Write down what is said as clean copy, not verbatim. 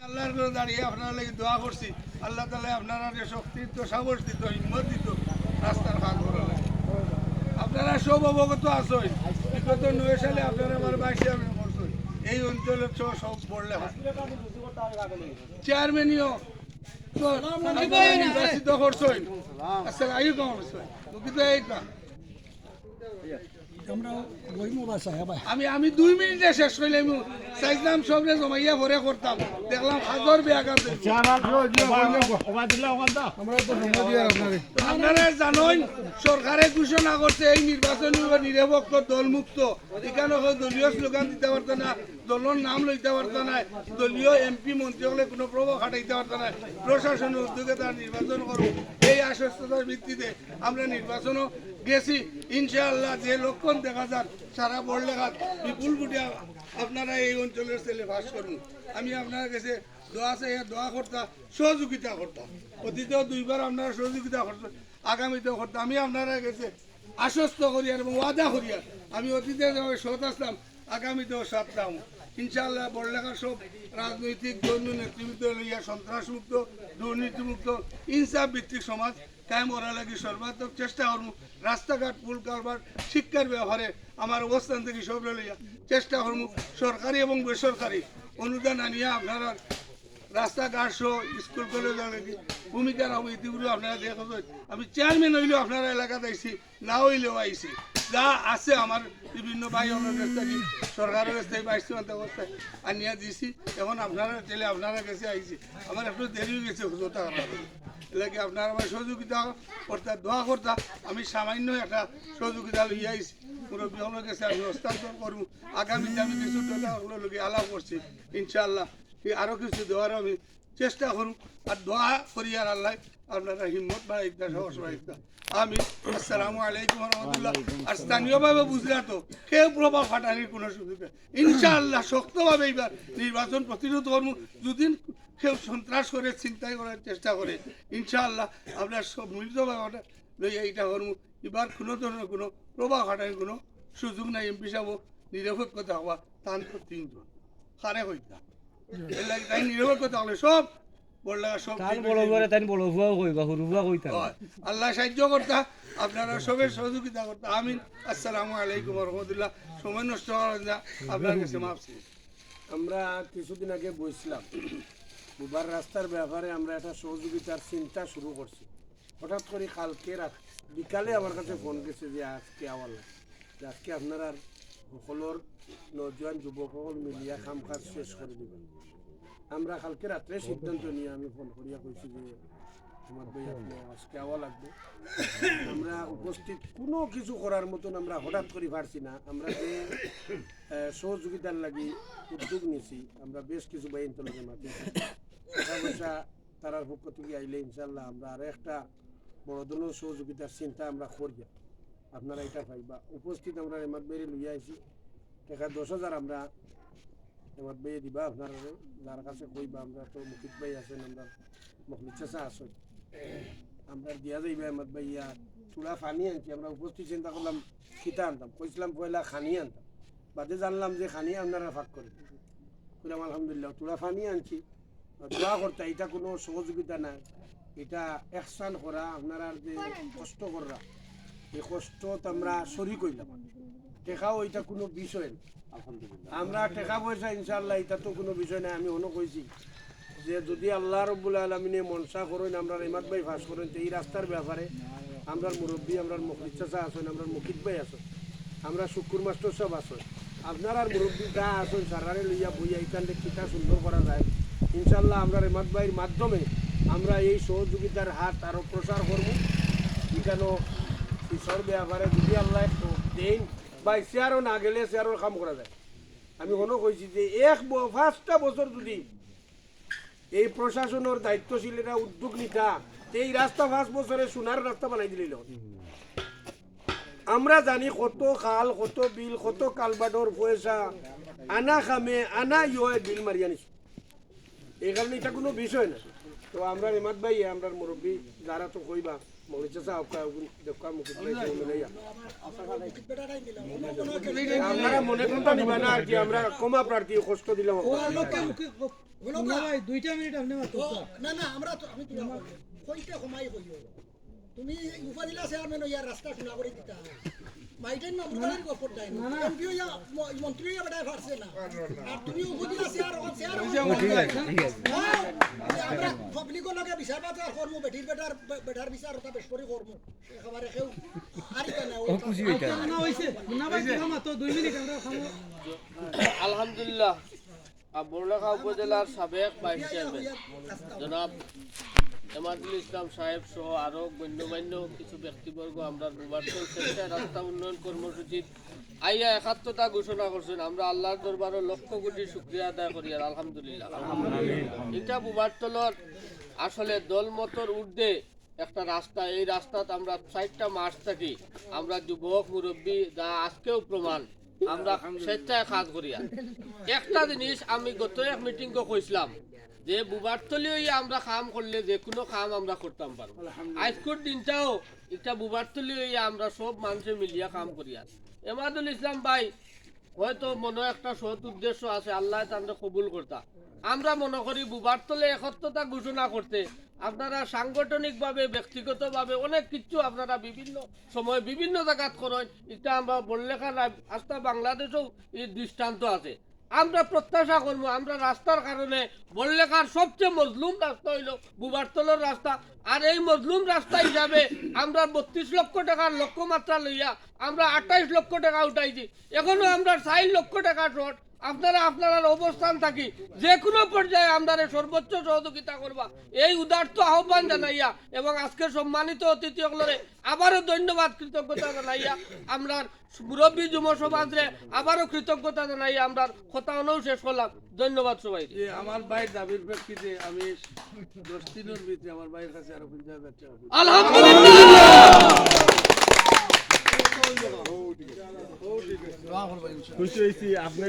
আল্লাহর করে দাঁড়িয়ে আপনারা লাগি দোয়া করছি আল্লাহ তাআলা আপনারা যে শক্তি তো সাহস দিত হিম্মত দিত রাস্তার কাজ করার লাগে। আপনারা সব অবগত আছেন বিগত 9 সালে আপনারা আমার 22 সালে করছেন এই অঞ্চলের সব পড়লে চেয়ারম্যানও নির্বাচিত করছেন। আসসালামু আলাইকুম কিন্তু এইটা আমি 2 মিনিটে শেষ করলাম চাইছিলাম সবরে জমাইয়া ভরে করতাম দেখলাম হাজার বেয়াগার আপনারা জানেন সরকারে ঘোষণা করছে এই নির্বাচন নিরপেক্ষ দলমুক্ত এখানে দলীয় স্লোগান দিতে পারতো না দলের নাম লইতে পারতো না দলীয় এমপি মন্ত্রী হলে কোনো প্রভাব খাটাইতে পারতো না প্রশাসনের উদ্যোগে তারা নির্বাচন করবো এই আশ্বস্ততার ভিত্তিতে আমরা নির্বাচনও গেছি ইনশাআল্লাহ যে লক্ষণ দেখা যান সারা বড়লেখাত বিপুল বুটিয়া আপনারা এই অঞ্চলের ছেলে বাস করুন আমি আপনার কাছে দোয়া করতাম সহযোগিতা করতাম অতীতেও 2 বার আপনারা সহযোগিতা করতেন আগামীতেও করতাম আমি আপনারা কাছে আশ্বস্ত করিয়ার এবং ওয়াদা করিয়ার আমি অতীতে সৎ আসতাম আগামীতেও সাথতাম ইনশাআল্লাহ বড়লেখার সব রাজনৈতিক দলীয় নেতৃবৃন্দ লইয়া সন্ত্রাসমুক্ত দুর্নীতিমুক্ত ইনসাফ ভিত্তিক সমাজ কায়েম করার লাগি সর্বাত্মক চেষ্টা করব রাস্তাঘাট পুল কারবার শিক্ষার ব্যাপারে আমার অবস্থান থেকে সব লইয়া চেষ্টা করব সরকারি এবং বেসরকারি অনুদান আনিয়া আপনারা রাস্তাঘাট সহ স্কুল কলেজের লাগি ভূমিকা রাখবো ইতিগুলো আপনারা দেখেন আমি চেয়ারম্যান হইলেও আপনারা এলাকাতে আইসি না হইলেও আইসি যা আছে আমার বিভিন্ন ভাই কাছ থেকে সরকারের কাছ থেকে 22 অবস্থায় আনিয়া দিয়েছি এখন আপনারা ছেলে আপনারা কাছে আইসি আমার একটু দেরি হয়ে গেছে হুজুরটা এলাকি আপনারা আমার সহযোগিতা করতাম দোয়া করতাম আমি সামান্য একটা সহযোগিতা লইয়া আইসি মুরব্বীগুলোর কাছে আমি হস্তান্তর করব আগামীতে আমি কিছু টাকাগুলো লোকে আলাপ করছি ইনশাআল্লাহ আরও কিছু দেওয়ার আমি চেষ্টা করুন আর দোয়া করি আর আল্লাহ আপনারা হিম্মত বাড়াইতা সাহস বাড়াইতা আমি আসসালামু আলাইকুম রহমতুল্লাহ আর স্থানীয়ভাবে বুঝলা তো কেউ প্রভাব ফাটানির কোনো সুযোগ নেই ইনশাআল্লাহ শক্তভাবে এইবার নির্বাচন প্রতিরোধ করবো যদি কেউ সন্ত্রাস করে চিন্তাই করার চেষ্টা করে ইনশাআল্লাহ আপনার সব মিলিতভাবে লইয়া এইটা করবো এবার কোনো ধরনের কোনো প্রভাব ফাটানির কোনো সুযোগ নাই এমপি সাহেব নিরপেক্ষতা হওয়া তান তো 3 জন হারে হইতা এর লাগে তাই নিরপেক্ষতা হলে সব আল্লাহ সাহায্য করতা আপনারা সবের সহযোগিতা করতা আমিন আসসালামু আলাইকুম রহমতুল্লাহ সময় নষ্ট আপনার কাছে মাফছি আমরা কিছুদিন আগে বসছিলাম দুবার রাস্তার ব্যাপারে আমরা একটা সহযোগিতার চিন্তা শুরু করছি হঠাৎ করে কালকে বিকালে আমার কাছে ফোন গেছে যে আজকে আওয়াল যে আজকে আপনারা সকলের নজওয়ান যুবক সকল মিলিয়া কাম কাজ শেষ করে দেবেন আমরা কালকে রাত্রে সিদ্ধান্ত নিয়ে আমি ফোন করিয়া কইছি যে আমার ভাই আপনি আজকে আওয়া লাগবে আমরা উপস্থিত কোনো কিছু করার মতন আমরা হঠাৎ করে পারছি না আমরা যে সহযোগিতার লাগি উদ্যোগ নিয়েছি আমরা বেশ কিছু বাইন তলকে মাতি টাকা পয়সা তারার পক্ষ থেকে আইলে ইনশাল্লাহ আমরা আরও একটা বড় ধরনের সহযোগিতার চিন্তা আমরা করি আপনারা এটা পাইবা উপস্থিত আমরা এমাত বাইরে লইয়া আইছি টাকা 10,000 আমরা এমাত বাইরে দিবা আপনারা যার কাছে কইবা আমরা তো মুকিত ভাই আছেন আমরা মখলিদ চাচা আছেন আমরা দিয়া যাইবা এমাত ভাইয়া চূড়া ফানি আনছি আমরা উপস্থিত চিন্তা করলাম খিতা আনতাম কইছিলাম পয়লা খানি আনতাম বাদে জানলাম যে খানি আপনারা ফাঁক করে বললাম আলহামদুলিল্লাহ চূড়া ফানি আনছি দোয়া করতে এটা কোনো সহযোগিতা নাই এটা একসান করা আপনারা যে কষ্ট করা এই কষ্ট আমরা শরীক হইলাম টেকাও এটা কোনো বিষয় না আমরা টাকা পয়সা ইনশাআল্লাহ এটা তো কোনো বিষয় নাই আমি অন্য কইছি যে যদি আল্লাহ রব্বুল আলমিনে মনসা করেন আমরা ইমাদ ভাই ফাঁস করেন তো এই রাস্তার ব্যাপারে আমরা মুরব্বী আমরা মখলিদ চাচা আছেন আমরা মুকিত ভাই আছেন আমরা শুকুর মাস্টার সব আছেন আপনার আর মুরব্বী যা আছেন সারারে লইয়া বইয়া এখানে কিটা সুন্দর করা যায় ইনশাআল্লাহ আমরা ইমাদ ভাইয়ের মাধ্যমে আমরা এই সহযোগিতার হাত আরও প্রসার করব এখানে ঈশ্বর ব্যাপারে যদি আল্লাহ একটু দেন বা শেয়ারও না গেলে শেয়ারও কাম করা যায় আমি মনে কইছি যে 5টা বছর যদি এই প্রশাসনের দায়িত্বশীলেরা উদ্যোগ নিতা এই রাস্তা 5 বছরে সোনার রাস্তা বানাই দিল আমরা জানি কত খাল কত বিল কত কালবাডর পয়সা আনা খামে আনা ইয়ে বিল মারিয়া নিছো এই কারণে এটা কোনো বিষয় না। তো আমরা রেমাত ভাই আমরা মুরব্বী যারা তো কইবা মলিচা সাহকা দেখা মুকুট ভাই মিলাইয়া আমরা মনে করতে নিবা না আর কি আমরা কমা প্রার্থী কষ্ট দিলাম ভাই 2 মিনিট আপনি মাত্র না না আমরা তো আমি কইতে কমাই কইও তুমি উপাদিলা চেয়ারম্যান ইয়ার রাস্তা শোনা করে দিতা মাইটেন না মুদার গপর দেয় না এমপি ইয়া মন্ত্রী ইয়া বড়াই ফারছে না আর তুমি উপাদিলা চেয়ার আমরা পাবলিক লগে বিচার বাজার করমু বেটার বিচার ওটা বেশ করে করমু একেবারে কেউ আরিতা না ও খুশি হইতা না হইছে না ভাই মাত্র 2 মিনিট আমরা খামো আলহামদুলিল্লাহ বড়লেখা উপজেলার সাবেক ভাইস চেয়ারম্যান জনাব এমাদুল ইসলাম সাহেব সহ আরো গণ্যমান্য কিছু ব্যক্তিবর্গ আমরা বুবারতল সেন্টার রাস্তা উন্নয়ন কর্মসূচির আইয়া ৭১টা ঘোষণা করছেন। আমরা আল্লাহর দরবারে লক্ষ কোটি শুকরিয়া আদায় করি আর আলহামদুলিল্লাহ। এটা বুবারতলর আসলে দলমতর ঊর্ধ্বে একটা রাস্তা, এই রাস্তাত আমরা ৬০টা মাস থাকি আমরা যুবক মুরব্বী যা আজকেও প্রমাণ আমরা স্বেচ্ছায় কাজ করি। একটা জিনিস আমি গত এক মিটিং কইছিলাম যে বুবারতলিও আমরা কাম করলে যে কোনো কাম আমরা করতাম পারবো। আজকের দিনটাও এটা বুবারতলিও আমরা সব মানুষে মিলিয়া কাম করি। এমাদুল ইসলাম ভাই হয়তো মনে একটা সৎ উদ্দেশ্য আছে, আল্লাহ তাদের কবুল করতা। আমরা মনে করি বুবারতলে ৭১টা ঘোষণা করতে আপনারা সাংগঠনিকভাবে ব্যক্তিগতভাবে অনেক কিছু আপনারা বিভিন্ন সময় বিভিন্ন জায়গাত করেন। এটা আমরা বড়লেখার আস্থা বাংলাদেশেও এই দৃষ্টান্ত আছে। আমরা প্রত্যাশা করবো আমরা রাস্তার কারণে বড়লেখার সবচেয়ে মজলুম রাস্তা হইল বুবারতলের রাস্তা। আর এই মজলুম রাস্তা হিসাবে আমরা ৩২ লক্ষ টাকার লক্ষ্যমাত্রা লইয়া আমরা ২৮ লক্ষ টাকা উঠাইছি। এখনো আমরা ৪ লক্ষ টাকা শর্ট। আপনারা আপনার অবস্থান থাকি যে কোনো পর্যায়ে আমরা সর্বোচ্চ সহযোগিতা করবা এই উদার্ত আহ্বান জানাইয়া এবং আজকে সম্মানিত অতিথি সকলরে আবারও ধন্যবাদ কৃতজ্ঞতা জানাইয়া আমরা মুরব্বী যুব সমাজরে আবারও কৃতজ্ঞতা জানাইয়া আমরা কথা অনুও শেষ করলাম। ধন্যবাদ সবাই। যে আমার ভাইয়ের দাবির প্রেক্ষিতে আমি 10 দিনের ভিতরে আমার ভাইয়ের কাছে আরো 50,000 টাকা আলহামদুলিল্লাহ। খুশি হয়েছি আপনি